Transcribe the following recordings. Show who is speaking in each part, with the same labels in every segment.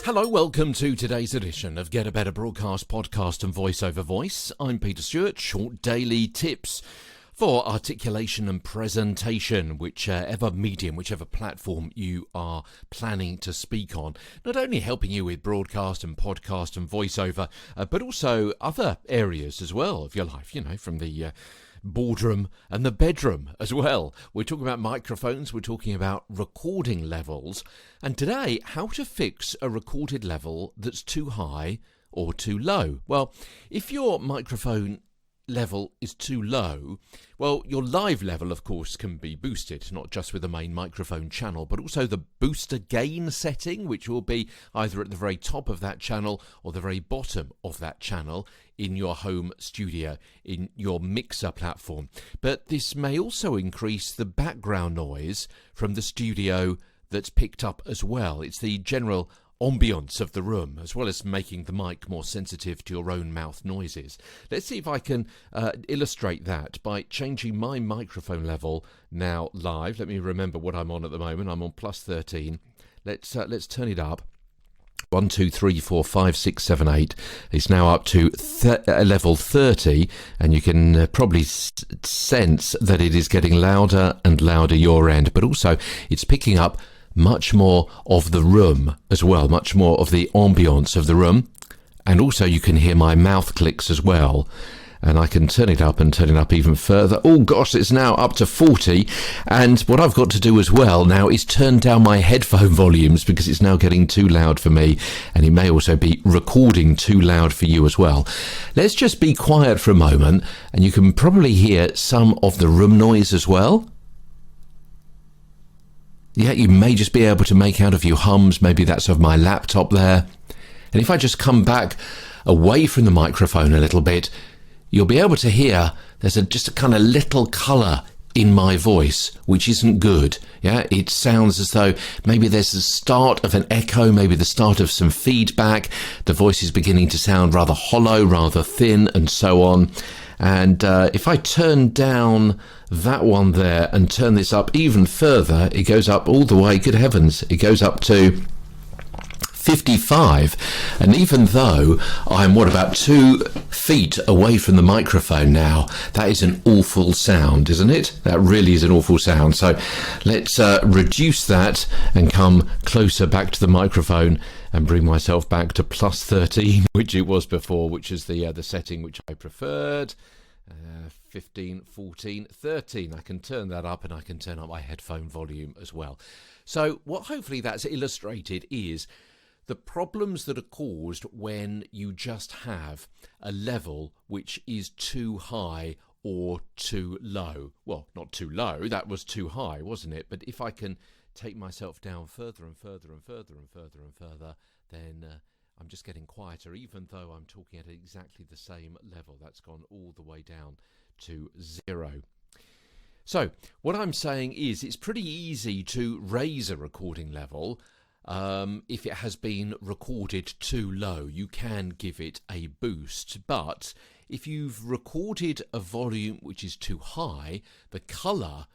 Speaker 1: Hello, welcome to today's edition of Get a Better Broadcast Podcast and Voice Over Voice. I'm Peter Stewart, short daily tips for articulation and presentation, whichever medium, whichever platform you are planning to speak on. Not only helping you with broadcast and podcast and voiceover, but also other areas as well of your life, from the boardroom and the bedroom as well. We're talking about microphones, we're talking about recording levels, and today, how to fix a recorded level that's too high or too low. Well, if your microphone level is too low, well, your live level, of course, can be boosted, not just with the main microphone channel, but also the booster gain setting, which will be either at the very top of that channel or the very bottom of that channel in your home studio, in your mixer platform. But this may also increase the background noise from the studio that's picked up as well. It's the general ambience of the room, as well as making the mic more sensitive to your own mouth noises. Let's see if I can illustrate that by changing my microphone level now live. Let me remember what I'm on at the moment. I'm on plus 13. Let's turn it up. 1, 2, 3, 4, 5, 6, 7, 8. It's now up to level 30, and you can probably sense that it is getting louder and louder your end, but also it's picking up much more of the room as well, much more of the ambience of the room. And also you can hear my mouth clicks as well. And I can turn it up and turn it up even further. Oh gosh, it's now up to 40. And what I've got to do as well now is turn down my headphone volumes because it's now getting too loud for me. And it may also be recording too loud for you as well. Let's just be quiet for a moment, and you can probably hear some of the room noise as well. Yeah, you may just be able to make out a few hums. Maybe that's of my laptop there. And if I just come back away from the microphone a little bit, you'll be able to hear there's just a kind of little colour in my voice, which isn't good. Yeah, it sounds as though maybe there's the start of an echo, maybe the start of some feedback. The voice is beginning to sound rather hollow, rather thin, and so on. And if I turn down that one there and turn this up even further, it goes up all the way, good heavens, it goes up to 55. And even though I'm, about 2 feet away from the microphone now, that is an awful sound, isn't it? That really is an awful sound. So let's reduce that and come closer back to the microphone and bring myself back to plus 13, which it was before, which is the setting which I preferred. 15, 14, 13. I can turn that up, and I can turn up my headphone volume as well. So what hopefully that's illustrated is the problems that are caused when you just have a level which is too high or too low. Well, not too low, that was too high, wasn't it? But if I can take myself down further and further and further and further and further, then I'm just getting quieter, even though I'm talking at exactly the same level. That's gone all the way down to 0. So what I'm saying is it's pretty easy to raise a recording level. If it has been recorded too low, you can give it a boost. But if you've recorded a volume which is too high, the colour,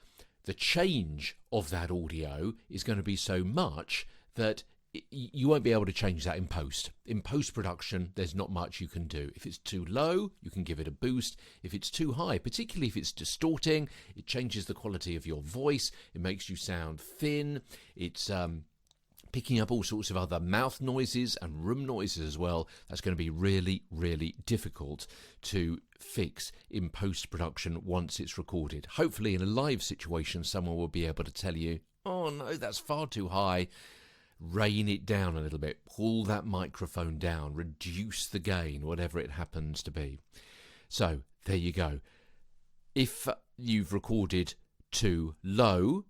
Speaker 1: the change of that audio is going to be so much that you won't be able to change that in post. In post-production, there's not much you can do. If it's too low, you can give it a boost. If it's too high, particularly if it's distorting, it changes the quality of your voice. It makes you sound thin. It's picking up all sorts of other mouth noises and room noises as well. That's going to be really, really difficult to fix in post-production once it's recorded. Hopefully in a live situation, someone will be able to tell you, oh no, that's far too high. Rein it down a little bit, pull that microphone down, reduce the gain, whatever it happens to be. So there you go. If you've recorded too low,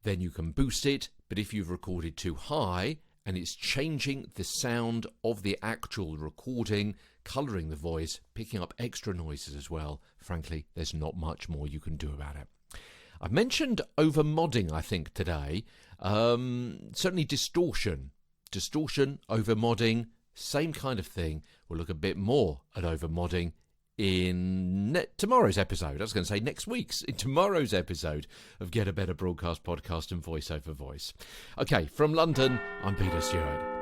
Speaker 1: then you can boost it. But if you've recorded too high and it's changing the sound of the actual recording, colouring the voice, picking up extra noises as well, frankly, there's not much more you can do about it. I've mentioned over-modding, I think, today. Certainly distortion. Distortion, over-modding, same kind of thing. We'll look a bit more at over-modding in tomorrow's episode. I was going to say next week's, in tomorrow's episode of Get a Better Broadcast Podcast and Voice Over Voice. Okay, from London, I'm Peter Stewart.